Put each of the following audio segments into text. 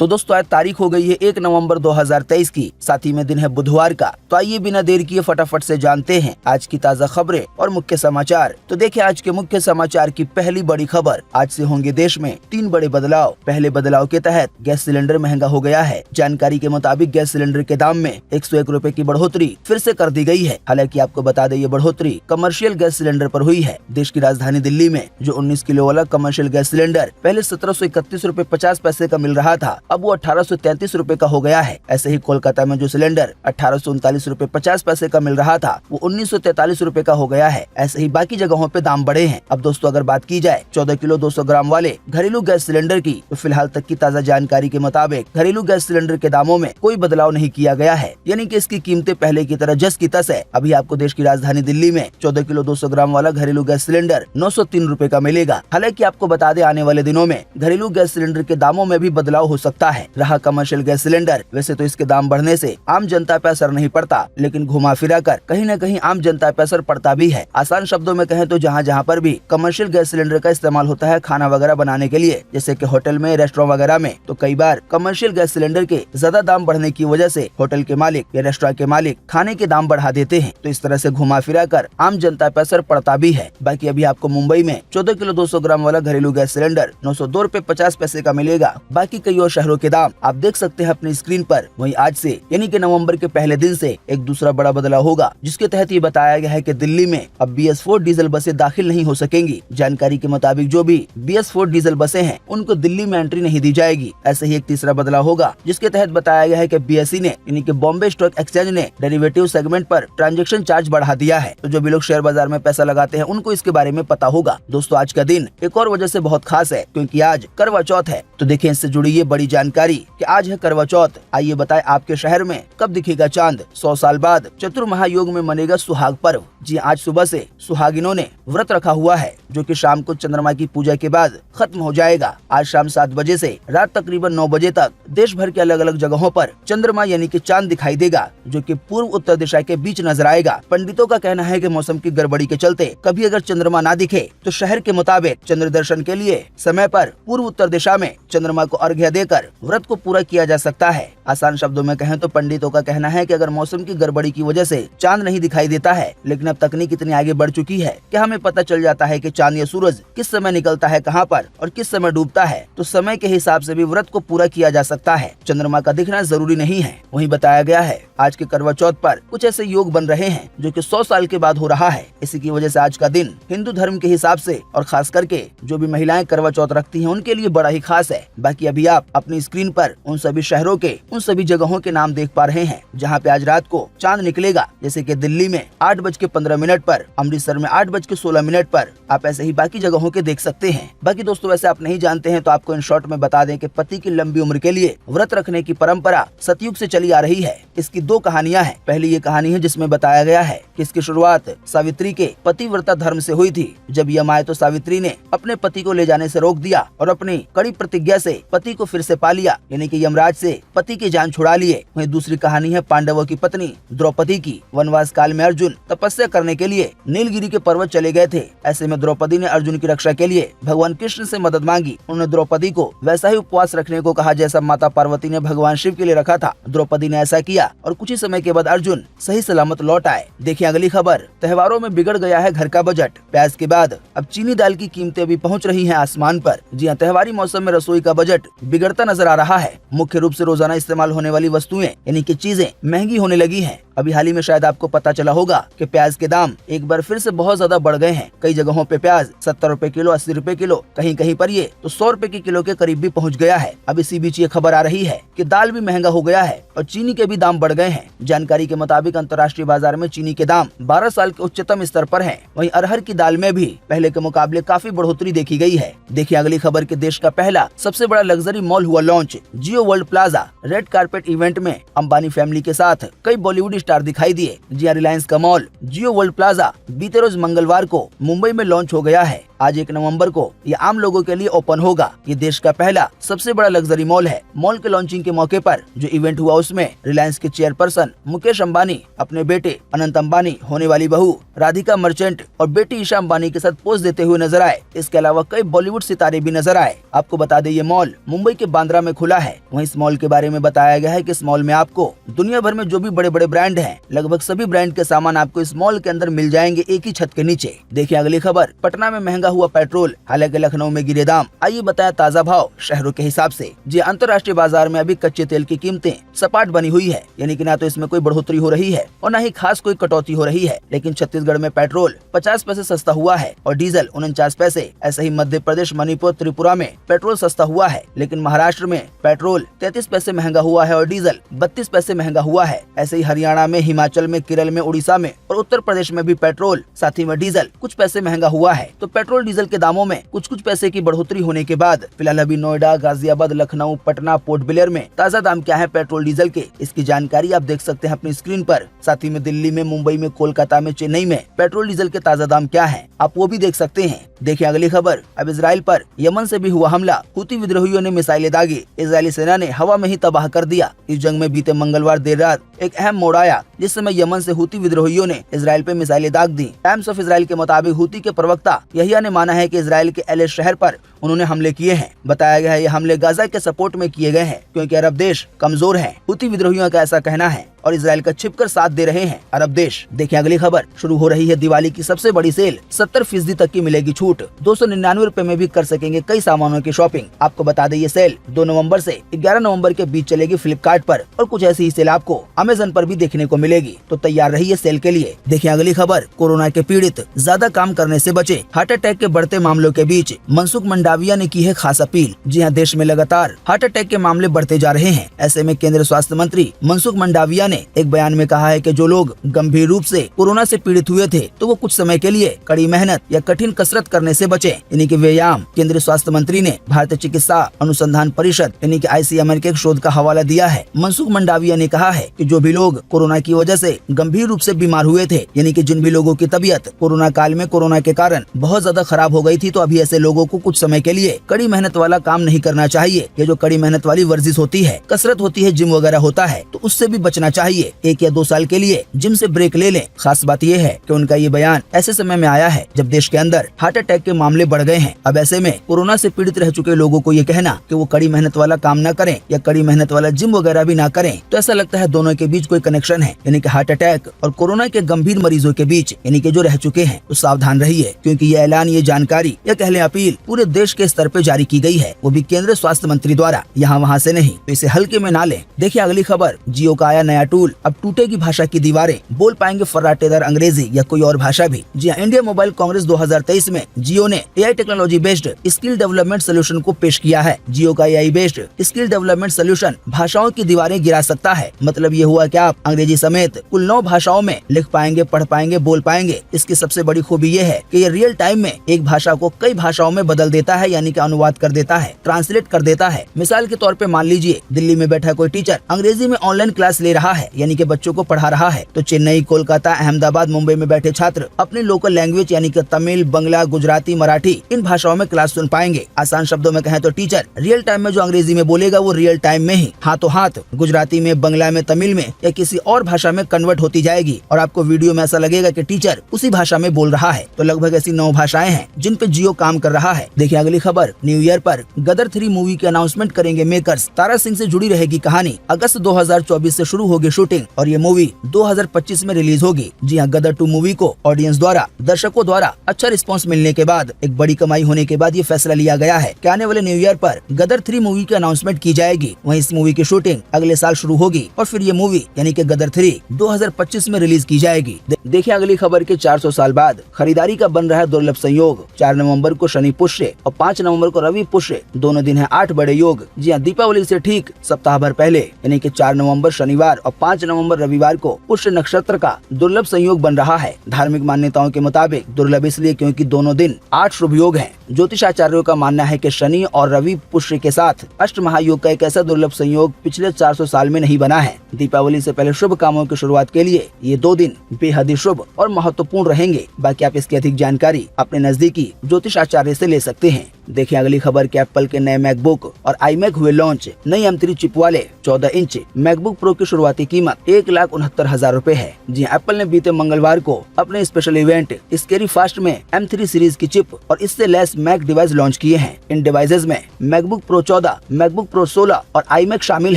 तो दोस्तों आज तारीख हो गई है 1 नवंबर 2023 की, साथ ही में दिन है बुधवार का। तो आइए बिना देर किए फटाफट से जानते हैं आज की ताज़ा खबरें और मुख्य समाचार। तो देखिए आज के मुख्य समाचार की पहली बड़ी खबर, आज से होंगे देश में 3 बड़े बदलाव। पहले बदलाव के तहत गैस सिलेंडर महंगा हो गया है। जानकारी के मुताबिक गैस सिलेंडर के दाम में 101 रुपए की बढ़ोतरी फिर से कर दी गई है। हालांकि आपको बता दें ये बढ़ोतरी कमर्शियल गैस सिलेंडर पर हुई है। देश की राजधानी दिल्ली में जो 19 किलो वाला कमर्शियल गैस सिलेंडर पहले 1731 रुपए 50 पैसे का मिल रहा था, अब वो 1833 रुपए का हो गया है। ऐसे ही कोलकाता में जो सिलेंडर 1839 रुपए 50 पैसे का मिल रहा था, वो 1943 रुपए का हो गया है। ऐसे ही बाकी जगहों पे दाम बढ़े हैं। अब दोस्तों अगर बात की जाए 14 किलो 200 ग्राम वाले घरेलू गैस सिलेंडर की, तो फिलहाल तक की ताज़ा जानकारी के मुताबिक घरेलू गैस सिलेंडर के दामों में कोई बदलाव नहीं किया गया है, यानी कि इसकी कीमतें पहले की तरह जस की तस है। अभी आपको देश की राजधानी दिल्ली में 14 किलो 200 ग्राम वाला घरेलू गैस सिलेंडर 903 रुपए का मिलेगा। हालांकि आपको बता दें आने वाले दिनों में घरेलू गैस सिलेंडर के दामों में भी बदलाव हो सकता है। रहा कमर्शियल गैस सिलेंडर, वैसे तो इसके दाम बढ़ने से आम जनता पे असर नहीं पड़ता, लेकिन घुमा फिरा कर कहीं न कहीं आम जनता पे असर पड़ता भी है। आसान शब्दों में कहें तो जहाँ जहाँ पर भी कमर्शियल गैस सिलेंडर का इस्तेमाल होता है खाना वगैरह बनाने के लिए, जैसे कि होटल में, रेस्टोरेंट वगैरह में, तो कई बार कमर्शियल गैस सिलेंडर के ज्यादा दाम बढ़ने की वजह से होटल के मालिक या रेस्टोरेंट के मालिक खाने के दाम बढ़ा देते हैं। तो इस तरह से घुमा फिरा कर आम जनता पे असर पड़ता भी है। बाकी अभी आपको मुंबई में 14 किलो 200 ग्राम वाला घरेलू गैस सिलेंडर 902 रुपए 50 पैसे का मिलेगा। बाकी कई और शहरों के दाम आप देख सकते हैं अपनी स्क्रीन पर। वहीं आज से यानी कि नवंबर के पहले दिन से एक दूसरा बड़ा बदलाव होगा, जिसके तहत ये बताया गया है कि दिल्ली में अब BS4 डीजल बसें दाखिल नहीं हो सकेंगी। जानकारी के मुताबिक जो भी BS4 डीजल बसें हैं उनको दिल्ली में एंट्री नहीं दी जाएगी। ऐसे ही एक तीसरा बदलाव होगा, जिसके तहत बताया गया है कि BSE ने यानी कि बॉम्बे स्टॉक एक्सचेंज ने डेरिवेटिव सेगमेंट पर ट्रांजैक्शन चार्ज बढ़ा दिया है। तो जो भी लोग शेयर बाजार में पैसा लगाते हैं उनको इसके बारे में पता होगा। दोस्तों आज का दिन एक और वजह से बहुत खास है, क्योंकि आज करवा चौथ है। तो देखिए इससे जुड़ी ये बड़ी जानकारी कि आज है करवा चौथ। आइए बताएं आपके शहर में कब दिखेगा चांद। 100 साल बाद चतुर्महायोग में मनेगा सुहाग पर्व। जी आज सुबह से सुहागिनों ने व्रत रखा हुआ है, जो कि शाम को चंद्रमा की पूजा के बाद खत्म हो जाएगा। आज शाम 7 बजे से रात तकरीबन 9 बजे तक देश भर के अलग अलग जगहों पर चंद्रमा यानी कि चांद दिखाई देगा, जो कि पूर्व उत्तर दिशा के बीच नजर आएगा। पंडितों का कहना है कि मौसम की गड़बड़ी के चलते कभी अगर चंद्रमा ना दिखे तो शहर के मुताबिक चंद्र दर्शन के लिए समय पर पूर्व उत्तर दिशा में चंद्रमा को अर्घ्य देकर व्रत को पूरा किया जा सकता है। आसान शब्दों में कहें तो पंडितों का कहना है कि अगर मौसम की गड़बड़ी की वजह से चांद नहीं दिखाई देता है, लेकिन अब तकनीक इतनी आगे बढ़ चुकी है कि हमें पता चल जाता है कि चांद या सूरज किस समय निकलता है, कहां पर और किस समय डूबता है, तो समय के हिसाब से भी व्रत को पूरा किया जा सकता है। चंद्रमा का दिखना जरूरी नहीं है। वहीं बताया गया है आज के करवा चौथ पर कुछ ऐसे योग बन रहे हैं जो कि 100 साल के बाद हो रहा है। इसी की वजह से आज का दिन हिंदू धर्म के हिसाब से और खास करके जो भी महिलाएं करवा चौथ रखती हैं उनके लिए बड़ा ही खास है। बाकी अभी आप अपनी स्क्रीन पर उन सभी शहरों के उन सभी जगहों के नाम देख पा रहे हैं जहां पे आज रात को चांद निकलेगा, जैसे कि दिल्ली में 8:15 पर, अमृतसर में 8:16 पर। आप ऐसे ही बाकी जगहों के देख सकते हैं। बाकी दोस्तों वैसे आप नहीं जानते हैं तो आपको इन शॉर्ट में बता दें कि पति की लंबी उम्र के लिए व्रत रखने की परंपरा सतयुग से चली आ रही है। इसकी 2 कहानियां हैं। पहली ये कहानी है जिसमें बताया गया है कि इसकी शुरुआत सावित्री के पतिव्रता धर्म से हुई थी। जब यम आए तो सावित्री ने अपने पति को ले जाने से रोक दिया और अपनी कड़ी प्रतिज्ञा से पति को फिर से पा लिया, यानी कि यमराज से पति की जान छुड़ा लिए। वहीं दूसरी कहानी है पांडवों की पत्नी द्रौपदी की। वनवास काल में अर्जुन तपस्या करने के लिए नीलगिरी के पर्वत चले गए थे। ऐसे में द्रौपदी ने अर्जुन की रक्षा के लिए भगवान कृष्ण से मदद मांगी। उन्होंने द्रौपदी को वैसा ही उपवास रखने को कहा जैसा माता पार्वती ने भगवान शिव के लिए रखा था। द्रौपदी ने ऐसा किया और कुछ ही समय के बाद अर्जुन सही सलामत लौट आए। देखिए अगली खबर, त्योहारों में बिगड़ गया है घर का बजट। प्याज के बाद अब चीनी दाल की कीमतें भी पहुंच रही हैं आसमान पर। जी हां, त्योहारी मौसम में रसोई का बजट बिगड़ता नजर आ रहा है। मुख्य रूप से रोजाना इस्तेमाल होने वाली वस्तुएं यानी कि चीजें महंगी होने लगी हैं। अभी हाल ही में शायद आपको पता चला होगा कि प्याज के दाम एक बार फिर से बहुत ज्यादा बढ़ गए हैं। कई जगहों पे प्याज 70 रुपए किलो, 80 रुपए किलो, कहीं कहीं पर ये तो 100 रुपए की किलो के करीब भी पहुंच गया है। अब इसी बीच ये खबर आ रही है कि दाल भी महंगा हो गया है और चीनी के भी दाम बढ़ गए हैं। जानकारी के मुताबिक अंतर्राष्ट्रीय बाजार में चीनी के दाम 12 साल के उच्चतम स्तर पर हैं। वहीं अरहर की दाल में भी पहले के मुकाबले काफी बढ़ोतरी देखी गई है। देखिए अगली खबर कि देश का पहला सबसे बड़ा लग्जरी मॉल हुआ launch. Jio world plaza red carpet event में अंबानी फैमिली के साथ कई बॉलीवुड स्टार दिखाई दिए। जी रिलायंस का मॉल जियो वर्ल्ड प्लाजा बीते रोज मंगलवार को मुंबई में लॉन्च हो गया है। आज 1 नवंबर को ये आम लोगों के लिए ओपन होगा। ये देश का पहला सबसे बड़ा लग्जरी मॉल है। मॉल के लॉन्चिंग के मौके पर जो इवेंट हुआ उसमें रिलायंस के चेयरपर्सन मुकेश अंबानी अपने बेटे अनंत अंबानी, होने वाली बहू राधिका मर्चेंट और बेटी ईशा अंबानी के साथ पोज देते हुए नजर आए। इसके अलावा कई बॉलीवुड सितारे भी नजर आए। आपको बता दें ये मॉल मुंबई के बांद्रा में खुला है। वहीं इस मॉल के बारे में बताया गया है कि इस मॉल में आपको दुनिया भर में जो भी बड़े बड़े ब्रांड हैं, लगभग सभी ब्रांड के सामान आपको इस मॉल के अंदर मिल जाएंगे एक ही छत के नीचे। देखिए अगली खबर, पटना में महंगा हुआ पेट्रोल, हालांकि लखनऊ में गिरे दाम। आइए बताया ताजा भाव शहरों के हिसाब से। जी अंतर्राष्ट्रीय बाजार में अभी कच्चे तेल की कीमतें सपाट बनी हुई है, यानी कि ना तो इसमें कोई बढ़ोतरी हो रही है और न ही खास कोई कटौती हो रही है। लेकिन छत्तीसगढ़ में पेट्रोल 50 पैसे सस्ता हुआ है और डीजल 49 पैसे। ऐसे ही मध्य प्रदेश, मणिपुर, त्रिपुरा में पेट्रोल सस्ता हुआ है, लेकिन महाराष्ट्र में पेट्रोल 33 पैसे महंगा हुआ है और डीजल 32 पैसे महंगा हुआ है। ऐसे ही हरियाणा में, हिमाचल में, केरल में, उड़ीसा में और उत्तर प्रदेश में भी पेट्रोल साथ ही में डीजल कुछ पैसे महंगा हुआ है। तो पेट्रोल डीजल के दामों में कुछ पैसे की बढ़ोतरी होने के बाद फिलहाल अभी नोएडा, गाजियाबाद, लखनऊ, पटना, पोर्ट ब्लेयर में ताजा दाम क्या है पेट्रोल डीजल के, इसकी जानकारी आप देख सकते हैं अपनी स्क्रीन पर। साथ ही में दिल्ली में, मुंबई में, कोलकाता में, चेन्नई में पेट्रोल डीजल के ताजा दाम क्या है, आप वो भी देख सकते हैं। देखिए अगली खबर, अब इजराइल पर यमन से भी हुआ हमला। हुती विद्रोहियों ने मिसाइलें दागी, इजरायली सेना ने हवा में ही तबाह कर दिया। इस जंग में बीते मंगलवार देर रात एक अहम मोड़ आया, जिस समय यमन से हुती विद्रोहियों ने इजराइल पे मिसाइलें दाग दी। टाइम्स ऑफ इजराइल के मुताबिक हुती के प्रवक्ता यहिया ने माना है कि इजराइल के एल शहर पर उन्होंने हमले किए हैं। बताया गया है ये हमले गाजा के सपोर्ट में किए गए हैं, क्योंकि अरब देश कमजोर हैं। हुती विद्रोहियों का ऐसा कहना है और इजराइल का छिपकर साथ दे रहे हैं अरब देश। देखिए अगली खबर, शुरू हो रही है दिवाली की सबसे बड़ी सेल। 70% तक की मिलेगी छूट। 299 रुपए में भी कर सकेंगे कई सामानों की शॉपिंग। आपको बता दें ये सेल 2 नवंबर से 11 नवंबर के बीच चलेगी फ्लिपकार्ट पर, और कुछ ऐसी ही सेल आपको अमेजन पर भी देखने को मिलेगी। तो तैयार रहिए सेल के लिए। देखिए अगली खबर, कोरोना के पीड़ित ज्यादा काम करने से बचे। हार्ट अटैक के बढ़ते मामलों के बीच मनसुख मंडाविया ने की है खास अपील। जी हाँ, देश में लगातार हार्ट अटैक के मामले बढ़ते जा रहे हैं। ऐसे में केंद्रीय स्वास्थ्य मंत्री मनसुख मंडाविया ने एक बयान में कहा है कि जो लोग गंभीर रूप से कोरोना से पीड़ित हुए थे तो वो कुछ समय के लिए कड़ी मेहनत या कठिन कसरत करने से बचे, यानी कि व्यायाम। केंद्रीय स्वास्थ्य मंत्री ने भारतीय चिकित्सा अनुसंधान परिषद यानी कि ICMR के एक शोध का हवाला दिया है। मनसुख मंडाविया ने कहा है कि जो भी लोग कोरोना की वजह से गंभीर रूप से बीमार हुए थे, यानी कि जिन भी लोगों की तबीयत कोरोना काल में कोरोना के कारण बहुत ज्यादा खराब हो गई थी, तो अभी ऐसे लोगों को कुछ समय के लिए कड़ी मेहनत वाला काम नहीं करना चाहिए। ये जो कड़ी मेहनत वाली वर्जिश होती है, कसरत होती है, जिम वगैरह होता है, तो उससे भी बचना चाहिए। 1 या 2 साल के लिए जिम से ब्रेक ले लें। खास बात यह है कि उनका ये बयान ऐसे समय में आया है जब देश के अंदर हार्ट अटैक के मामले बढ़ गए हैं। अब ऐसे में कोरोना से पीड़ित रह चुके लोगों को ये कहना कि वो कड़ी मेहनत वाला काम न करें या कड़ी मेहनत वाला जिम वगैरह भी ना करें, तो ऐसा लगता है दोनों के बीच कोई कनेक्शन है, यानी कि हार्ट अटैक और कोरोना के गंभीर मरीजों के बीच, यानी कि जो रह चुके हैं, तो सावधान रहिए, क्योंकि ये ऐलान, ये जानकारी या कह लें अपील पूरे देश के स्तर पे जारी की गई है, वो भी केंद्रीय स्वास्थ्य मंत्री द्वारा, यहाँ वहाँ से नहीं, तो इसे हल्के में ना लें। देखिए अगली खबर, जियो का आया नया टूल। अब टूटेगी भाषा की दीवारें, बोल पाएंगे फर्राटेदार अंग्रेजी या कोई और भाषा भी। जी हाँ, इंडिया मोबाइल कांग्रेस 2023 में जियो ने AI technology based skill development solution को पेश किया है। जियो का AI based skill development solution भाषाओं की दीवारें गिरा सकता है। मतलब ये हुआ कि आप अंग्रेजी समेत कुल 9 भाषाओं में लिख पाएंगे, पढ़ पाएंगे, बोल पाएंगे। इसकी सबसे बड़ी खूबी ये है कि ये रियल टाइम में एक भाषा को कई भाषाओं में बदल देता है, यानी कि अनुवाद कर देता है, ट्रांसलेट कर देता है। मिसाल के तौर पे मान लीजिए दिल्ली में बैठा कोई टीचर अंग्रेजी में ऑनलाइन क्लास ले रहा है, यानी कि बच्चों को पढ़ा रहा है, तो चेन्नई, कोलकाता, अहमदाबाद, मुंबई में बैठे छात्र अपनी लोकल लैंग्वेज यानी कि तमिल, बंगला, गुजराती, मराठी इन भाषाओं में क्लास सुन पाएंगे। आसान शब्दों में कहें तो टीचर रियल टाइम में जो अंग्रेजी में बोलेगा वो रियल टाइम में ही हाथों हाथ गुजराती में, बंगला में, तमिल में या किसी और भाषा में कन्वर्ट होती जाएगी, और आपको वीडियो में ऐसा लगेगा कि टीचर उसी भाषा में बोल रहा है। तो लगभग ऐसी 9 भाषाएं हैं जिन पे जियो काम कर रहा है। देखिए अगली खबर, न्यू ईयर पर गदर 3 मूवी की अनाउंसमेंट करेंगे मेकर्स। तारा सिंह से जुड़ी रहेगी कहानी। अगस्त 2024 से शुरू होगी शूटिंग और ये मूवी 2025 में रिलीज होगी। जी हाँ, गदर 2 मूवी को ऑडियंस द्वारा, दर्शकों द्वारा अच्छा रिस्पांस मिलने के बाद, एक बड़ी कमाई होने के बाद ये फैसला लिया गया है कि आने वाले न्यू ईयर पर गदर 3 मूवी की अनाउंसमेंट की जाएगी। वहीं इस मूवी की शूटिंग अगले साल शुरू होगी और फिर ये मूवी यानी कि गदर 3 2025 में रिलीज की जाएगी। देखिए अगली खबर के 400 साल बाद खरीदारी का बन रहा है दुर्लभ संयोग। 4 नवंबर को शनि पुष्य और 5 नवंबर को रवि पुष्य, दोनों दिन है 8 बड़े योग। जी हाँ, दीपावली से ठीक सप्ताह भर पहले यानी कि 4 नवंबर शनिवार और 5 नवंबर रविवार को पुष्य नक्षत्र का दुर्लभ संयोग बन रहा है। धार्मिक मान्यताओं के मुताबिक दुर्लभ इसलिए क्योंकि दोनों दिन 8 शुभ योग हैं। ज्योतिषाचार्यों का मानना है कि शनि और रवि पुष्य के साथ अष्ट महायोग का एक ऐसा दुर्लभ संयोग पिछले 400 साल में नहीं बना है। दीपावली से पहले शुभ कामों की शुरुआत के लिए ये 2 दिन बेहद ही शुभ और महत्वपूर्ण रहेंगे। बाकी आप इसकी अधिक जानकारी अपने नजदीकी ज्योतिषाचार्य से ले सकते हैं। देखिए अगली खबर कि एप्पल के नए मैकबुक और iMac हुए लॉन्च। नई M3 चिप वाले 14 इंच मैकबुक प्रो की शुरुआती कीमत 1,69,000 रूपए है। जी एप्पल ने बीते मंगलवार को अपने स्पेशल इवेंट स्केरी फास्ट में M3 सीरीज की चिप और इससे लेस मैक डिवाइस लॉन्च किए हैं। इन डिवाइसेस में मैकबुक प्रो 14, मैकबुक प्रो 16 और iMac शामिल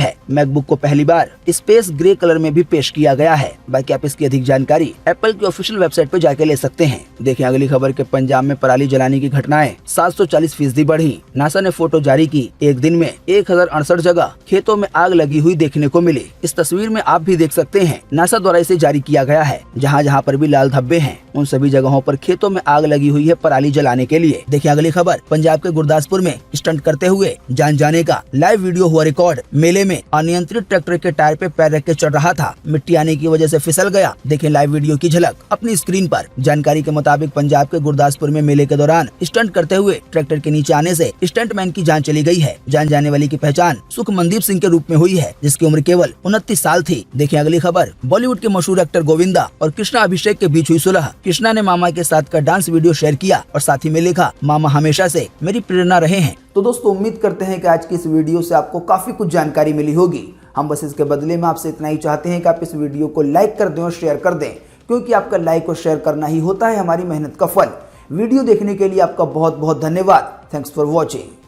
है। मैकबुक को पहली बार स्पेस ग्रे कलर में भी पेश किया गया है। बाकी आप इसकी अधिक जानकारी एप्पल की ऑफिशियल वेबसाइट पर जाके ले सकते हैं। देखिए अगली खबर के पंजाब में पराली जलाने की घटनाएं 740% बढ़ी। नासा ने फोटो जारी की। एक दिन में 1068 जगह खेतों में आग लगी हुई देखने को मिली। इस तस्वीर में आप भी देख सकते हैं नासा द्वारा इसे जारी किया गया है। जहां जहां पर भी लाल धब्बे हैं उन सभी जगहों पर खेतों में आग लगी हुई है पराली जलाने के लिए। देखिए अगली खबर पंजाब के गुरदासपुर में स्टंट करते हुए जान जाने का लाइव वीडियो हुआ रिकॉर्ड। मेले में अनियंत्रित ट्रैक्टर के टायर पे पैर रख के चढ़ रहा था। मिट्टी आने की वजह से फिसल गया। देखें लाइव वीडियो की झलक अपनी स्क्रीन पर। जानकारी के मुताबिक पंजाब के गुरदासपुर में मेले के दौरान स्टंट करते हुए ट्रैक्टर के नीचे आने से स्टंटमैन की जान चली गई है। जान जाने वाली की पहचान सुखमनदीप सिंह के रूप में हुई है, जिसकी उम्र केवल 29 साल थी। देखिए अगली खबर बॉलीवुड के मशहूर एक्टर गोविंदा और कृष्णा अभिषेक के बीच हुई सुलह। कृष्णा ने मामा के साथ का डांस वीडियो शेयर किया और साथ ही में लिखा, मामा हमेशा से मेरी प्रेरणा रहे हैं। तो दोस्तों उम्मीद करते हैं कि आज की इस वीडियो से आपको काफी कुछ जानकारी मिली होगी। हम बस इसके बदले में आपसे इतना ही चाहते हैं कि आप इस वीडियो को लाइक कर दें और शेयर कर दें, क्योंकि आपका लाइक और शेयर करना ही होता है हमारी मेहनत का फल। वीडियो देखने के लिए आपका बहुत बहुत धन्यवाद। Thanks for watching.